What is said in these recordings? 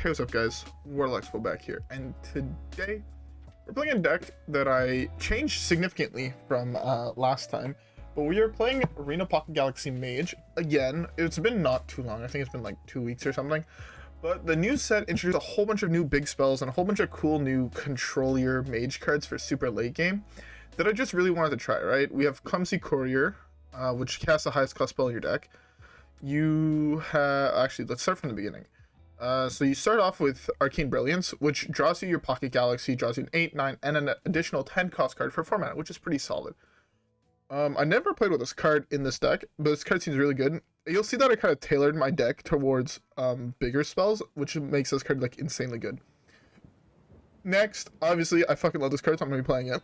Hey, what's up guys, WhirlXbow back here, and today we're playing a deck that I changed significantly from last time, but we are playing Reno Pocket Galaxy Mage again. It's been not too long, I think it's been like 2 weeks or something, but the new set introduced a whole bunch of new big spells and a whole bunch of cool new control your mage cards for super late game that I just really wanted to try, right? We have Clumsy Courier, which casts the highest cost spell in your deck. You have, actually, let's start from the beginning. So you start off with Arcane Brilliance, which draws you your Pocket Galaxy, draws you an 8, 9, and an additional 10 cost card for 4 mana, which is pretty solid. I never played with this card in this deck, but this card seems really good. You'll see that I kind of tailored my deck towards bigger spells, which makes this card like insanely good. Next, obviously, I fucking love this card, so I'm going to be playing it.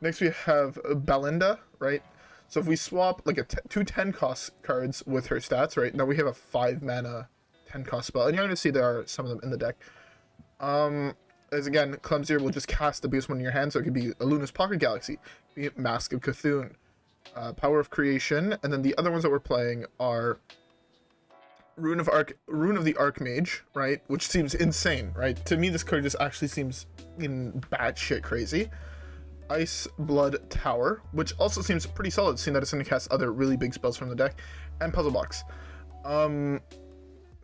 Next, we have Belinda, right? So if we swap like two 10 cost cards with her stats, right, now we have a 5 mana 10 cost spell, and you're going to see there are some of them in the deck. As again, Clumsier will just cast the biggest one in your hand, so it could be a Luna's Pocket Galaxy, be it Mask of Cthulhu, Power of Creation, and then the other ones that we're playing are Rune of the Archmage, right, which seems insane, right? To me, this card just actually seems in batshit crazy. Iceblood Tower, which also seems pretty solid, seeing that it's going to cast other really big spells from the deck, and Puzzle Box.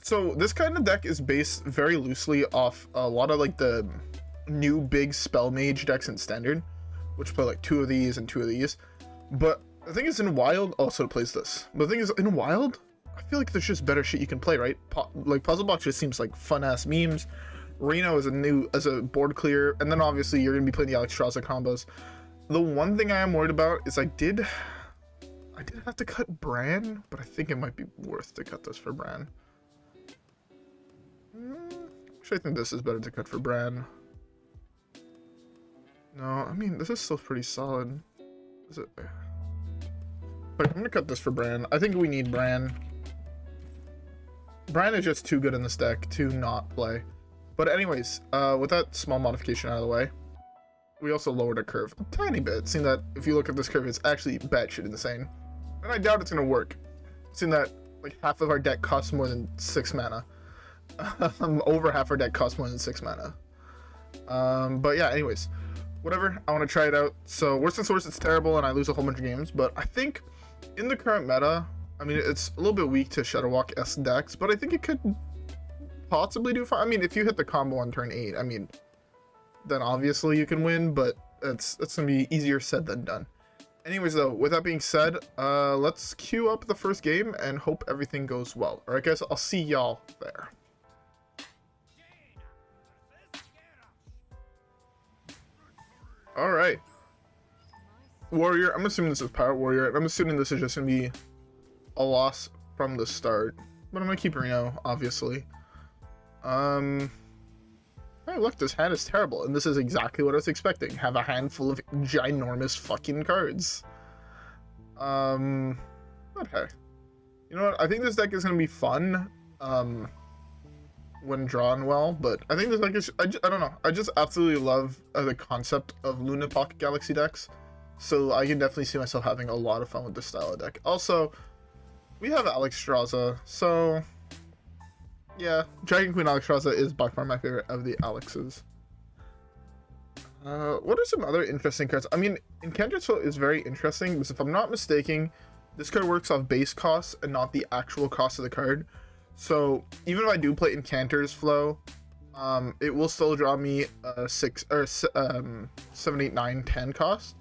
So this kind of deck is based very loosely off a lot of like the new big spell mage decks in Standard, which play like 2 of these and 2 of these. But the thing is, in Wild also plays this. But the thing is, in Wild, I feel like there's just better shit you can play, right? Like Puzzle Box just seems like fun ass memes. Reno is a board clear, and then obviously you're gonna be playing the Alexstrasza combos. The one thing I am worried about is I did have to cut Brann, but I think it might be worth to cut this for Brann. Actually, I think this is better to cut for Brann. No, I mean, this is still pretty solid. Is it? But I'm gonna cut this for Brann. I think we need Brann. Brann is just too good in this deck to not play. But anyways, with that small modification out of the way, we also lowered our curve a tiny bit, seeing that if you look at this curve, it's actually batshit insane. And I doubt it's gonna work, seeing that like half of our deck costs more than 6 mana. Over half our deck costs more than 6 mana. But yeah, anyways, whatever, I want to try it out. So worst and source, it's terrible and I lose a whole bunch of games, but I think in the current meta, I mean, it's a little bit weak to Shadowwalk-esque decks, but I think it could possibly do fine. I mean, if you hit the combo on turn 8, I mean, then obviously you can win, but it's gonna be easier said than done. Anyways, though, with that being said, let's queue up the first game and hope everything goes well. Alright guys, I'll see y'all there. Alright. Warrior, I'm assuming this is Power Warrior. I'm assuming this is just gonna be a loss from the start. But I'm gonna keep Reno, obviously. Hey, look, this hand is terrible, and this is exactly what I was expecting. Have a handful of ginormous fucking cards. But hey. You know what? I think this deck is gonna be fun, when drawn well, but I think this deck is, I don't know. I just absolutely love the concept of Luna Pocket Galaxy decks, so I can definitely see myself having a lot of fun with this style of deck. Also, we have Alexstrasza, so yeah, Dragonqueen Alexstrasza is by far my favorite of the Alexes. What are some other interesting cards? I mean, Incanter's Flow is very interesting, because if I'm not mistaken, this card works off base costs and not the actual cost of the card. So even if I do play Incanter's Flow, it will still draw me 7, 8, 9, 10 cost.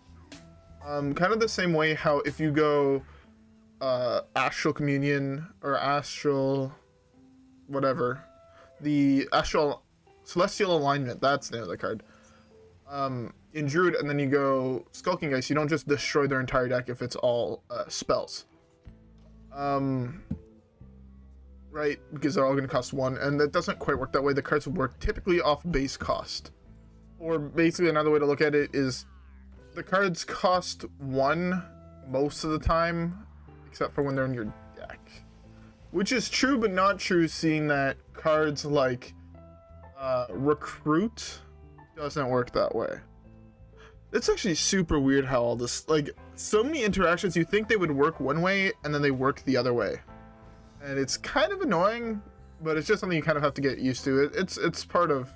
Kind of the same way how if you go Astral Communion or Astral whatever, the Astral Celestial Alignment, that's the name of the card, in Druid, and then you go Skulking Ice, you don't just destroy their entire deck if it's all spells, right, because they're all going to cost 1, and that doesn't quite work that way. The cards work typically off base cost, or basically another way to look at it is the cards cost 1 most of the time, except for when they're in your deck. Which is true, but not true, seeing that cards like Recruit doesn't work that way. It's actually super weird how all this, like, so many interactions, you think they would work one way, and then they work the other way. And it's kind of annoying, but it's just something you kind of have to get used to. It's part of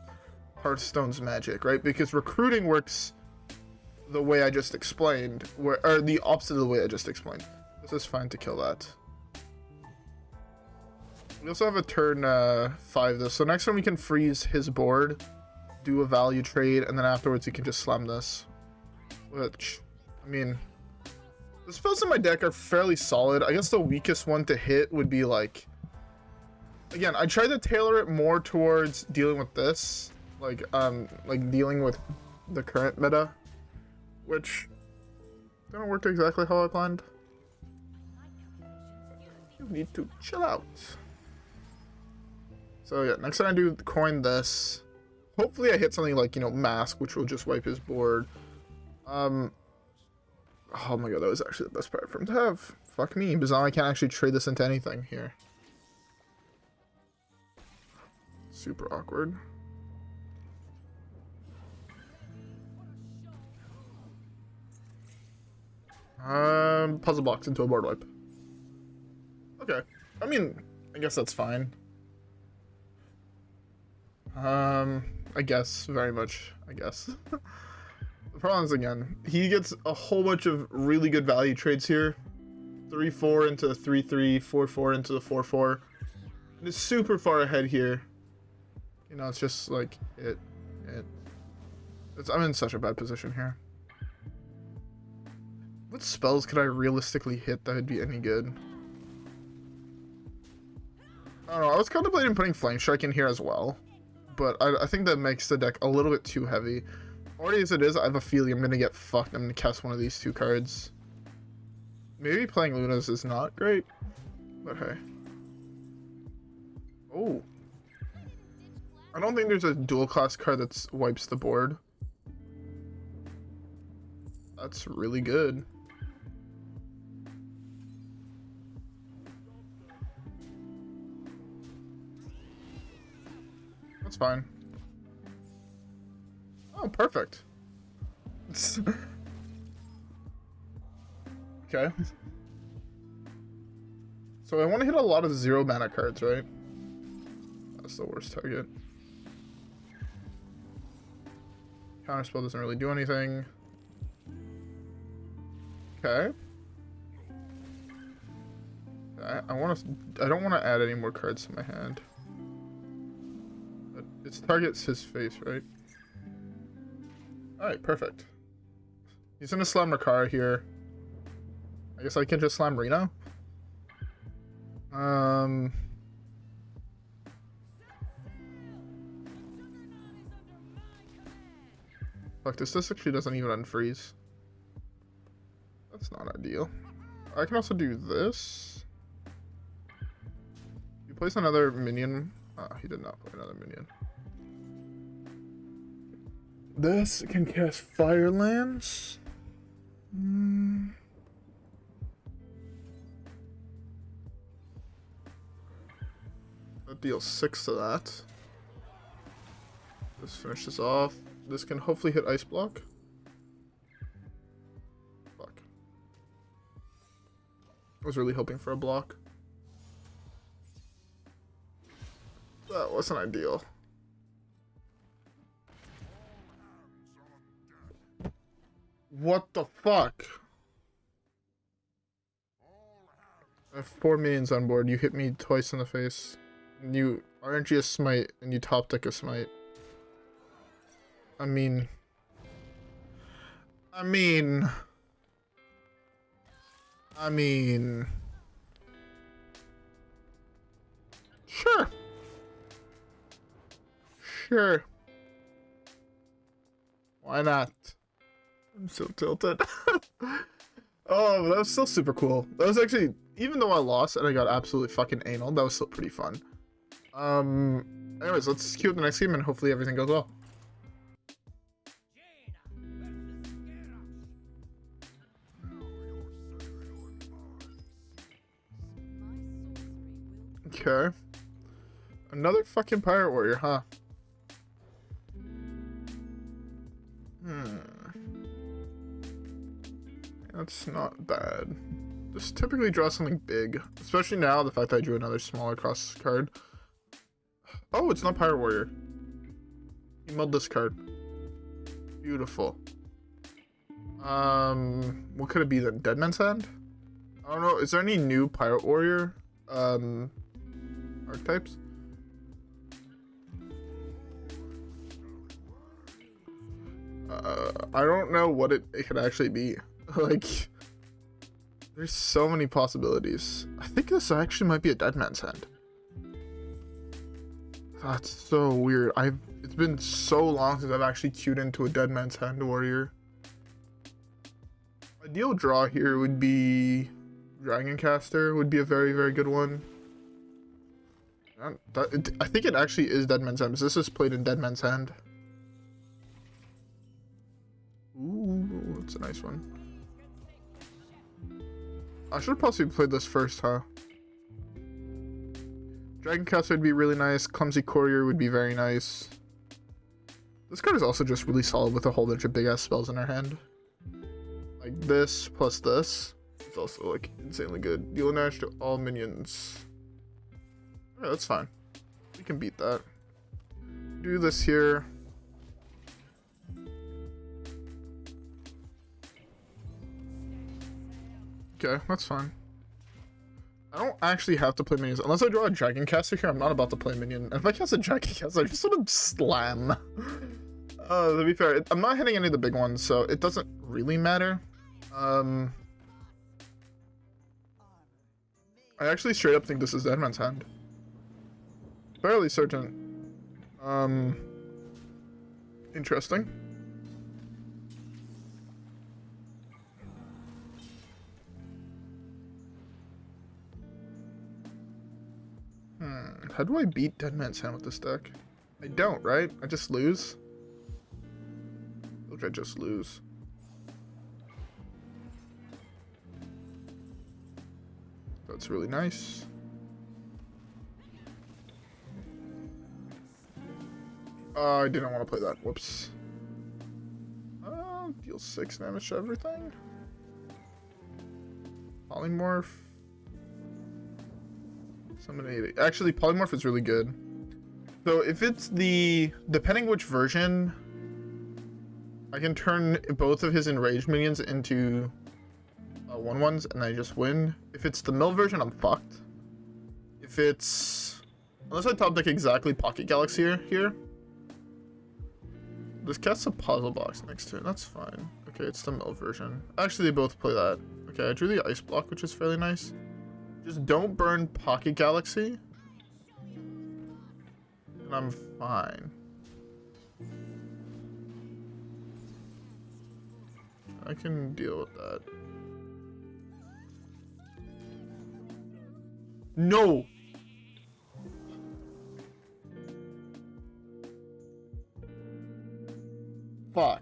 Hearthstone's magic, right? Because recruiting works the way I just explained, or the opposite of the way I just explained. This is fine to kill that. We also have a turn 5 this, so next time we can freeze his board, do a value trade, and then afterwards you can just slam this. Which, I mean, the spells in my deck are fairly solid. I guess the weakest one to hit would be like, again, I tried to tailor it more towards dealing with this, like dealing with the current meta, which didn't work exactly how I planned. You need to chill out. So yeah, next time I do coin this, hopefully I hit something like, you know, Mask, which will just wipe his board. Oh my god, that was actually the best part for him to have. Fuck me, because now I can't actually trade this into anything here. Super awkward. Puzzle box into a board wipe. Okay. I mean, I guess that's fine. I guess, very much, I guess. The problem is, again, he gets a whole bunch of really good value trades here. 3-4 into the 3-3, 4-4 into the 4-4. And it's super far ahead here. You know, it's just like, I'm in such a bad position here. What spells could I realistically hit that would be any good? I don't know, I was contemplating putting Flame Strike in here as well. But I think that makes the deck a little bit too heavy. Already as it is, I have a feeling I'm going to get fucked. I'm going to cast one of these two cards. Maybe playing Luna's is not great. But hey. Oh. I don't think there's a dual class card that wipes the board. That's really good. That's fine. Oh, perfect. Okay. So I want to hit a lot of 0 mana cards, right? That's the worst target. Counterspell doesn't really do anything. Okay. I don't want to add any more cards to my hand. It targets his face, right? Alright, perfect. He's gonna slam Rakara here. I guess I can just slam Reno. Fuck this actually doesn't even unfreeze. That's not ideal. I can also do this. You place another minion. Ah, he did not play another minion. This can cast Fire Lands. That deals 6 to that. This finishes off. This can hopefully hit Ice Block. Fuck. I was really hoping for a block. That wasn't ideal. What the fuck? I have 4 minions on board. You hit me twice in the face. And you RNG a smite and you top deck a smite. I mean, sure. Why not? I'm so tilted. Oh, that was still super cool. That was actually, even though I lost and I got absolutely fucking anal, that was still pretty fun. Anyways, let's queue up the next game and hopefully everything goes well. Okay. Another fucking Pirate Warrior, huh? That's not bad. Just typically draw something big. Especially now, the fact that I drew another smaller cross card. Oh, it's not Pirate Warrior. He milled this card. Beautiful. What could it be then? Deadman's Hand? I don't know. Is there any new Pirate Warrior archetypes? I don't know what it could actually be. Like, there's so many possibilities. I think this actually might be a Deadman's Hand. That's so weird. It's been so long since I've actually queued into a Deadman's Hand warrior. Ideal draw here would be Dragoncaster would be a very, very good one. I think it actually is Deadman's Hand, because this is played in Deadman's Hand. Ooh, that's a nice one. I should have possibly played this first, huh? Dragoncaster would be really nice. Clumsy Courier would be very nice. This card is also just really solid with a whole bunch of big-ass spells in our hand. Like this plus this. It's also like insanely good. Deal damage to all minions. Yeah, that's fine. We can beat that. Do this here. Okay, that's fine. I don't actually have to play minions. Unless I draw a Dragoncaster here, I'm not about to play minion. And if I cast a Dragoncaster, I just want to slam. To be fair, I'm not hitting any of the big ones, so it doesn't really matter. I actually straight up think this is Deadman's Hand. Fairly certain. Interesting. How do I beat Deadman's Hand with this deck? I don't, right? I just lose? Look, I just lose. That's really nice. I didn't want to play that. Whoops. Deal 6 damage to everything. Polymorph. Summon 8. Actually, Polymorph is really good. So if it's depending which version, I can turn both of his enraged minions into 1/1s and I just win. If it's the mill version, I'm fucked. If it's, unless I top deck exactly Pocket Galaxy here. This casts a puzzle box next to it. That's fine. Okay, it's the mill version. Actually, they both play that. Okay, I drew the ice block, which is fairly nice. Just don't burn Pocket Galaxy. And I'm fine. I can deal with that. No! Fuck.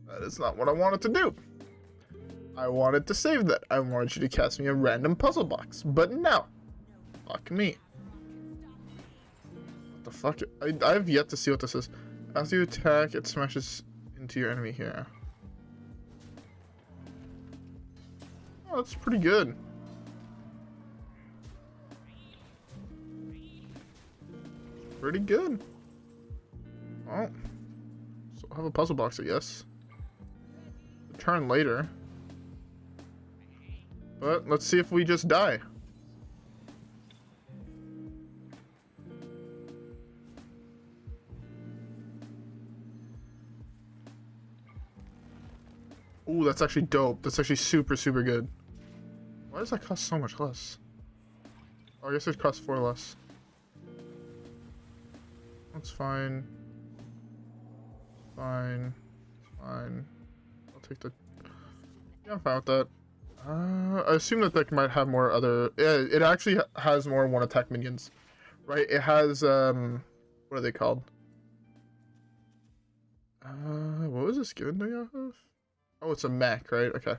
That is not what I wanted to do. I wanted to save that. I wanted you to cast me a random puzzle box. But no. Fuck me. What the fuck? I have yet to see what this is. As you attack, it smashes into your enemy here. Oh, that's pretty good. Pretty good. Well, so I'll have a puzzle box, I guess. A turn later. But let's see if we just die. Ooh, that's actually dope. That's actually super, super good. Why does that cost so much less? Oh, I guess it costs 4 less. That's fine. Fine. Fine. I'll take the... Yeah, I'm fine with that. I assume that deck might have more other... Yeah, it actually has more one-attack minions. Right? It has, what are they called? What was this given to me off of? Oh, it's a mech, right? Okay.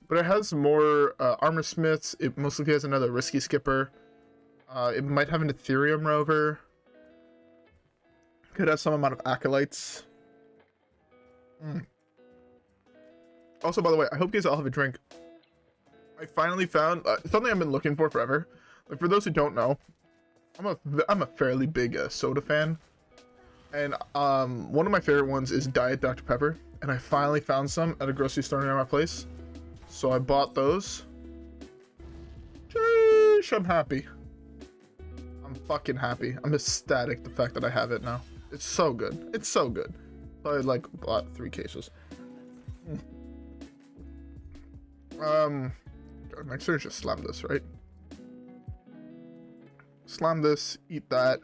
But it has more, armor smiths. It mostly has another risky skipper. It might have an Ethereum rover. Could have some amount of acolytes. Also, by the way, I hope you guys all have a drink. I finally found something I've been looking for forever. Like, for those who don't know, I'm a fairly big soda fan, and one of my favorite ones is Diet Dr. Pepper, and I finally found some at a grocery store near my place, so I bought those. Sheesh, I'm happy. I'm fucking happy. I'm ecstatic the fact that I have it now. It's so good. It's so good. So I like bought 3 cases. Next turn just slam this, right? Slam this, eat that.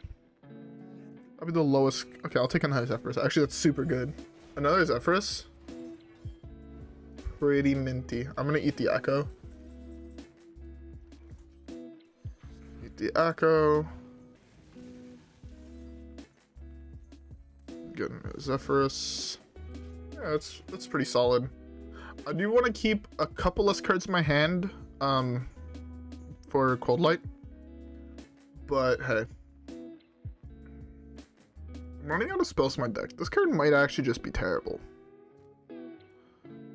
That'll be the lowest. Okay, I'll take another Zephrys. Actually, that's super good. Another Zephrys. Pretty minty. I'm gonna eat the Echo. Eat the Echo. Get a Zephrys. Yeah, that's pretty solid. I do want to keep a couple less cards in my hand, for Cold Light. But hey, I'm running out of spells in my deck. This card might actually just be terrible.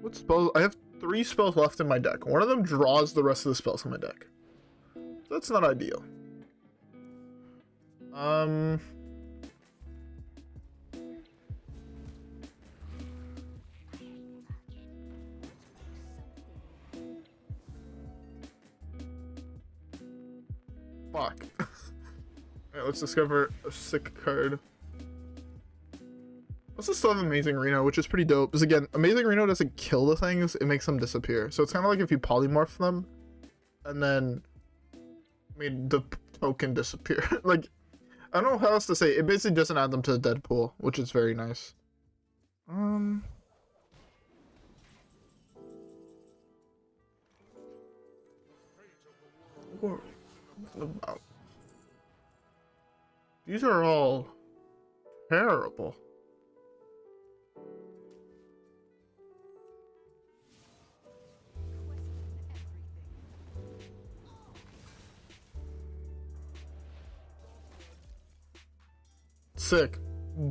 What spells? I have 3 spells left in my deck. One of them draws the rest of the spells in my deck. That's not ideal. Fuck. Alright, let's discover a sick card. Also still have Amazing Reno, which is pretty dope. Because again, Amazing Reno doesn't kill the things, it makes them disappear. So it's kind of like if you polymorph them, and then made the token disappear. Like, I don't know how else to say. It basically doesn't add them to the dead pool, which is very nice. What about? These are all terrible. Sick.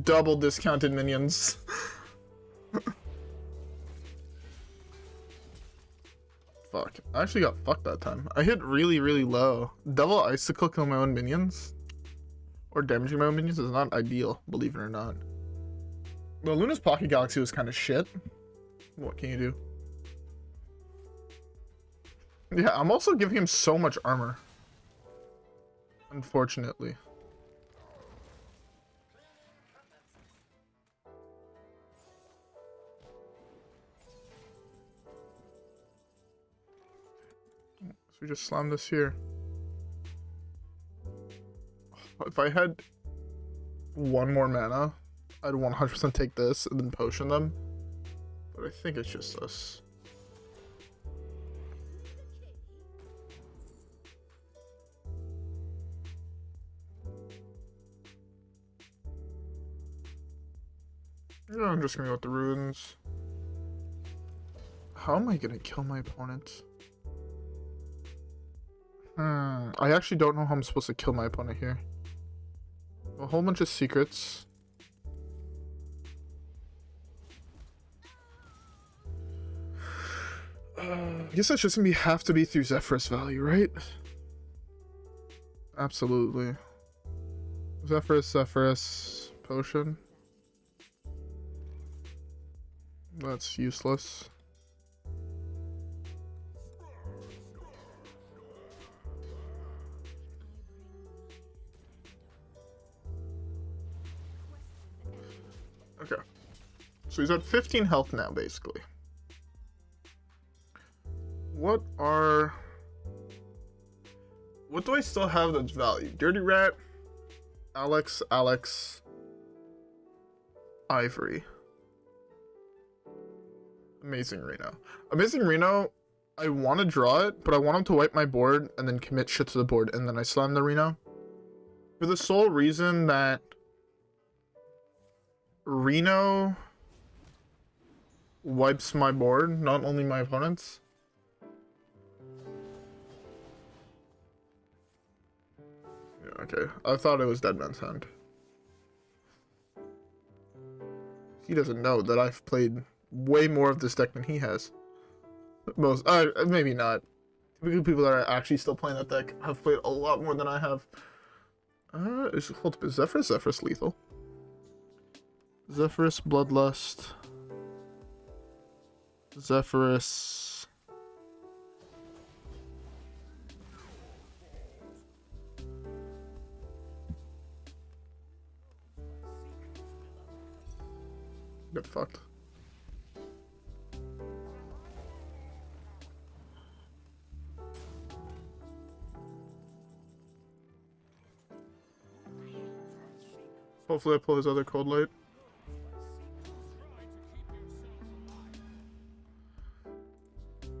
Double discounted minions. Fuck. I actually got fucked that time. I hit really, really low. Double Icicle kill my own minions, or damaging my own minions, is not ideal, believe it or not. Well, Luna's Pocket Galaxy was kind of shit. What can you do? Yeah, I'm also giving him so much armor. Unfortunately. We just slam this here. If I had 1 more mana, I'd 100% take this and then potion them. But I think it's just this. Yeah, I'm just gonna go with the runes. How am I gonna kill my opponent? I actually don't know how I'm supposed to kill my opponent here. A whole bunch of secrets. I guess that's just gonna have to be through Zephrys value, right? Absolutely. Zephrys, potion. That's useless. Okay. So he's at 15 health now, basically. What do I still have that's value? Dirty Rat, Alex, Ivory. Amazing Reno. Amazing Reno, I want to draw it, but I want him to wipe my board and then commit shit to the board, and then I slam the Reno. For the sole reason that Reno wipes my board, not only my opponent's. Yeah, okay. I thought it was Dead Man's Hand. He doesn't know that I've played way more of this deck than he has. Most, maybe not. Typically people that are actually still playing that deck have played a lot more than I have. Is Zephrys lethal? Zephrys, Bloodlust. Zephrys. Get fucked. Hopefully I pull his other Cold Light.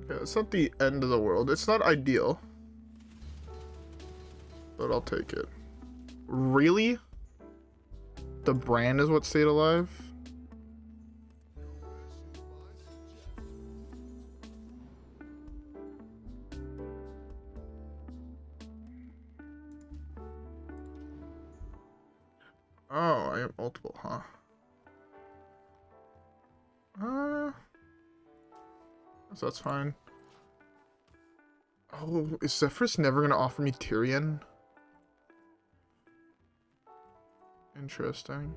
Yeah, it's not the end of the world. It's not ideal. But I'll take it. Really? The Brann is what stayed alive? Oh, I have multiple, huh? So that's fine. Oh, is Zephrys never gonna offer me Tyrion? Interesting.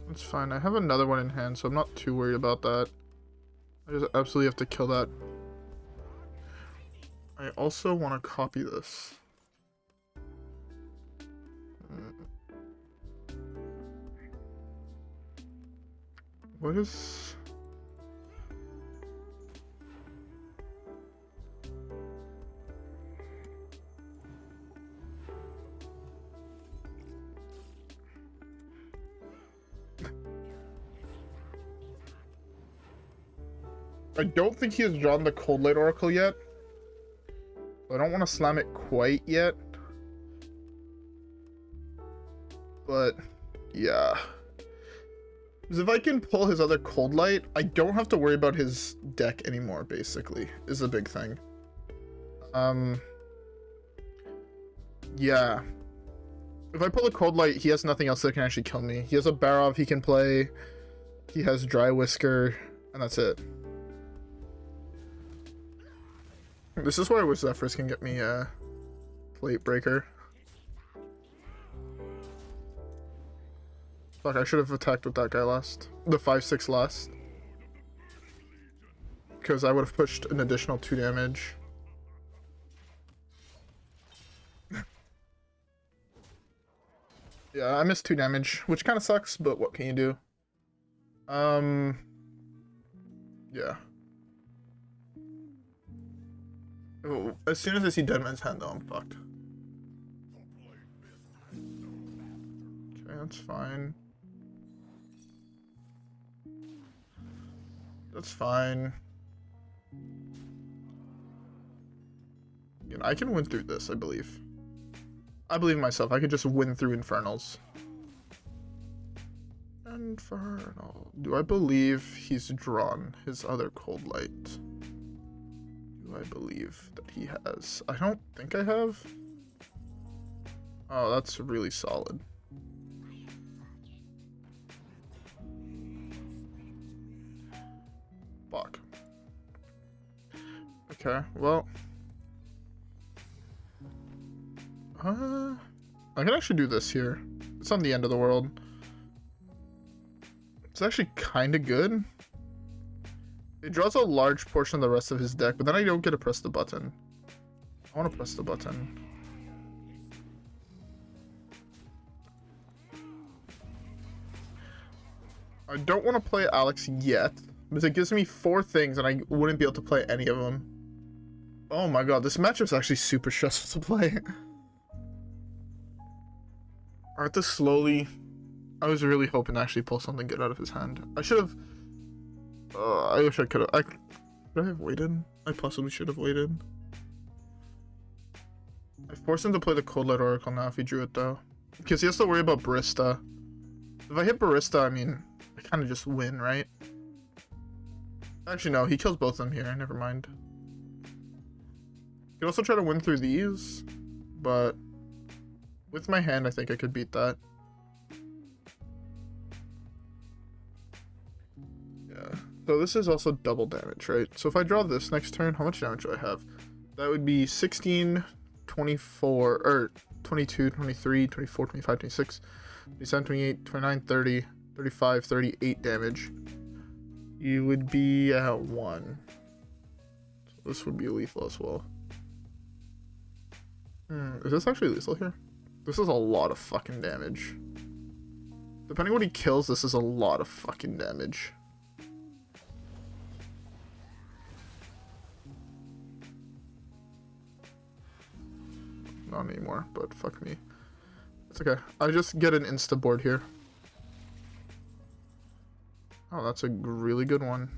That's fine. I have another one in hand, so I'm not too worried about that. I just absolutely have to kill that. I also want to copy this. What is... I don't think he has drawn the Cold Light Oracle yet. I don't want to slam it quite yet. But, yeah. Because if I can pull his other Cold Light, I don't have to worry about his deck anymore, basically, is the big thing. Yeah. If I pull a Cold Light, he has nothing else that can actually kill me. He has a Barov he can play. He has Dry Whisker, and that's it. This is why I wish Zephrys can get me a Plate Breaker. Fuck, I should have attacked with that guy last. The 5/6 last. Because I would have pushed an additional 2 damage. Yeah, I missed 2 damage, which kind of sucks, but what can you do? Yeah. Oh, as soon as I see Deadman's Hand, though, I'm fucked. Okay, that's fine. That's fine. You know, I can win through this, I believe. I believe in myself. I could just win through Infernals. Infernal. Do I believe he's drawn his other Cold Light? Do I believe that he has? I don't think I have. Oh, that's really solid. Fuck. Okay, well. I can actually do this here. It's on the end of the world. It's actually kind of good. It draws a large portion of the rest of his deck, but then I don't get to press the button. I want to press the button. I don't want to play Alex yet, because it gives me 4 things and I wouldn't be able to play any of them. Oh my god, this matchup's actually super stressful to play. I have to slowly... I was really hoping to actually pull something good out of his hand. I should have... I wish I could have... Should I have waited? I possibly should have waited. I forced him to play the Cold Light Oracle now if he drew it, though. Because he has to worry about Barista. If I hit Barista, I mean, I kind of just win, right? Actually, no. He kills both of them here. Never mind. You could also try to win through these, but... with my hand, I think I could beat that. Yeah. So this is also double damage, right? So if I draw this next turn, how much damage do I have? That would be 16, 24, or 22, 23, 24, 25, 26, 27, 28, 29, 30, 35, 38 damage. You would be at 1. So this would be lethal as well. Is this actually lethal here? This is a lot of fucking damage. Depending on what he kills, this is a lot of fucking damage. Not anymore, but fuck me. It's okay. I just get an insta board here. Oh, that's a really good one.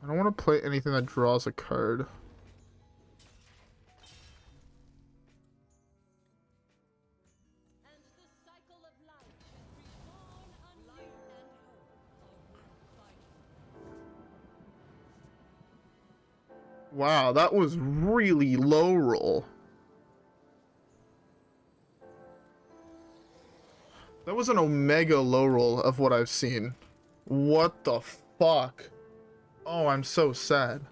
I don't want to play anything that draws a card. Wow, that was really low roll. That was an omega low roll of what I've seen. What the fuck? Oh, I'm so sad.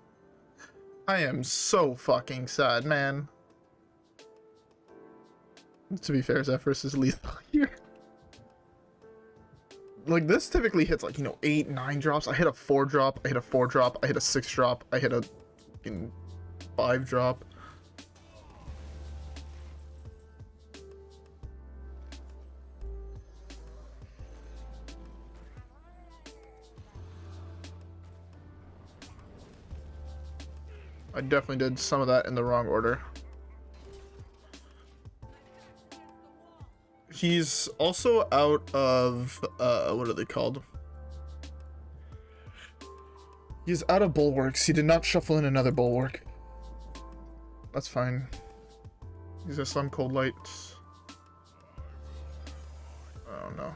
I am so fucking sad, man. To be fair, Zephrys is lethal here. Like, this typically hits, like, you know, 8, 9 drops. I hit a 4 drop, I hit a 4 drop, I hit a 6 drop, I hit a 5 drop. I definitely did some of that in the wrong order. He's also out of, what are they called? He's out of bulwarks. He did not shuffle in another bulwark. That's fine. These are some cold lights. Oh no.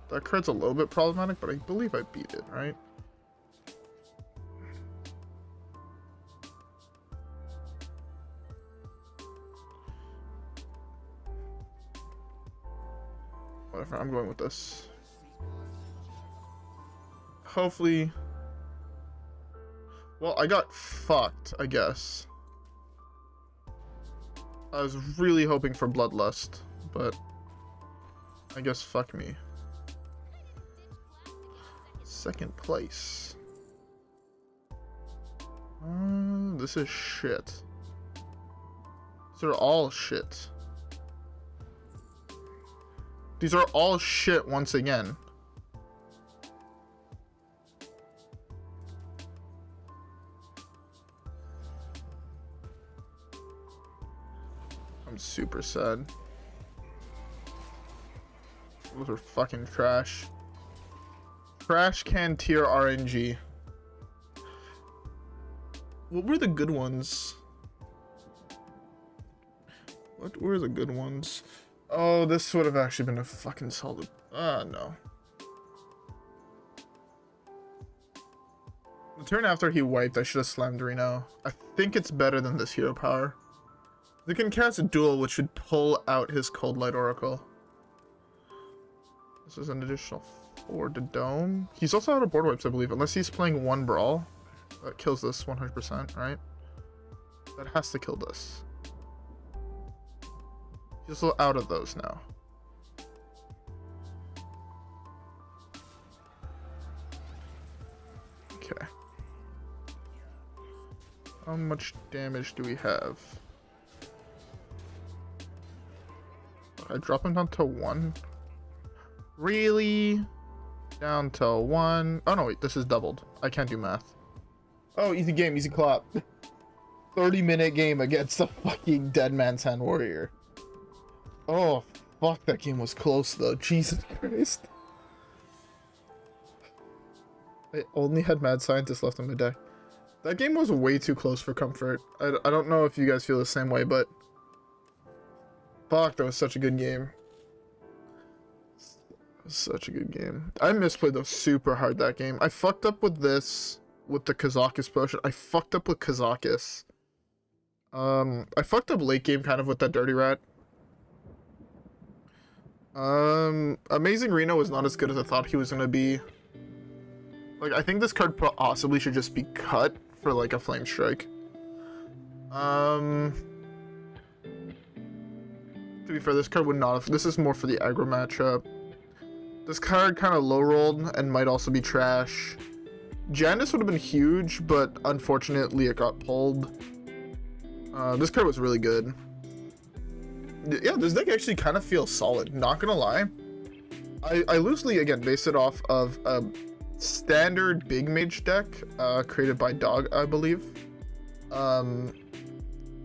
That card's a little bit problematic, but I believe I beat it, right? Whatever, I'm going with this. Hopefully. Well, I got fucked, I guess. I was really hoping for Bloodlust, but I guess fuck me. Second place. This is shit. These are all shit. These are all shit once again. I'm super sad. Those are fucking trash. Trash can tier RNG. What were the good ones? What were the good ones? Oh, this would have actually been a fucking solid. No. The turn after he wiped, I should have slammed Reno. I think it's better than this hero power. They can cast a duel, which would pull out his Cold Light Oracle. This is an additional 4 to Dome. He's also out of board wipes, I believe, unless he's playing 1 Brawl. That kills this 100%, right? That has to kill this. He's out of those now. Okay. How much damage do we have? I drop him down to 1. Really? Down to 1. Oh no, wait, this is doubled. I can't do math. Oh, easy game, easy clap. 30-minute game against a fucking Dead Man's Hand Warrior. Oh, fuck, that game was close though. Jesus Christ. I only had Mad Scientist left in my deck. That game was way too close for comfort. I don't know if you guys feel the same way, but fuck, that was such a good game. Such a good game. I misplayed those super hard that game. I fucked up with this, with the Kazakus potion. I fucked up with Kazakus. I fucked up late game kind of with that Dirty Rat. Amazing Reno was not as good as I thought he was gonna be. Like, I think this card possibly should just be cut for, like, a Flame Strike. To be fair, this card would not have... This is more for the aggro matchup. This card kind of low-rolled and might also be trash. Jandice would have been huge, but unfortunately it got pulled. This card was really good. Yeah, this deck actually kind of feels solid, not gonna lie. I loosely, again, base it off of a standard big mage deck created by Dog, I believe.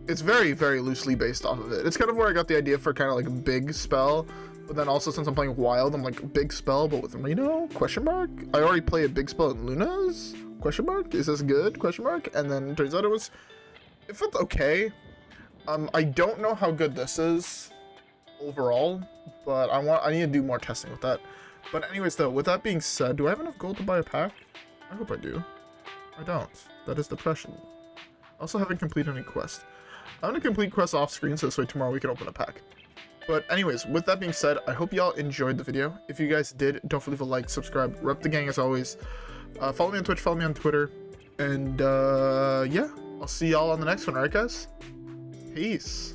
It's very, very loosely based off of it. It's kind of where I got the idea for kind of like big spell, but then also since I'm playing wild, I'm like, big spell, but with Reno? Question mark? I already play a big spell in Luna's? Question mark? Is this good? Question mark? And then it turns out it felt okay. I don't know how good this is overall, but I need to do more testing with that. But anyways, though, with that being said, do I have enough gold to buy a pack? I hope I do. I don't. That is depression. I also haven't completed any quest. I'm gonna complete quests off screen so this way tomorrow we can open a pack. But anyways, with that being said, I hope y'all enjoyed the video. If you guys did, don't forget to leave a like, subscribe, rep the gang as always. Follow me on Twitch, follow me on Twitter. And yeah, I'll see y'all on the next one, alright guys? Peace.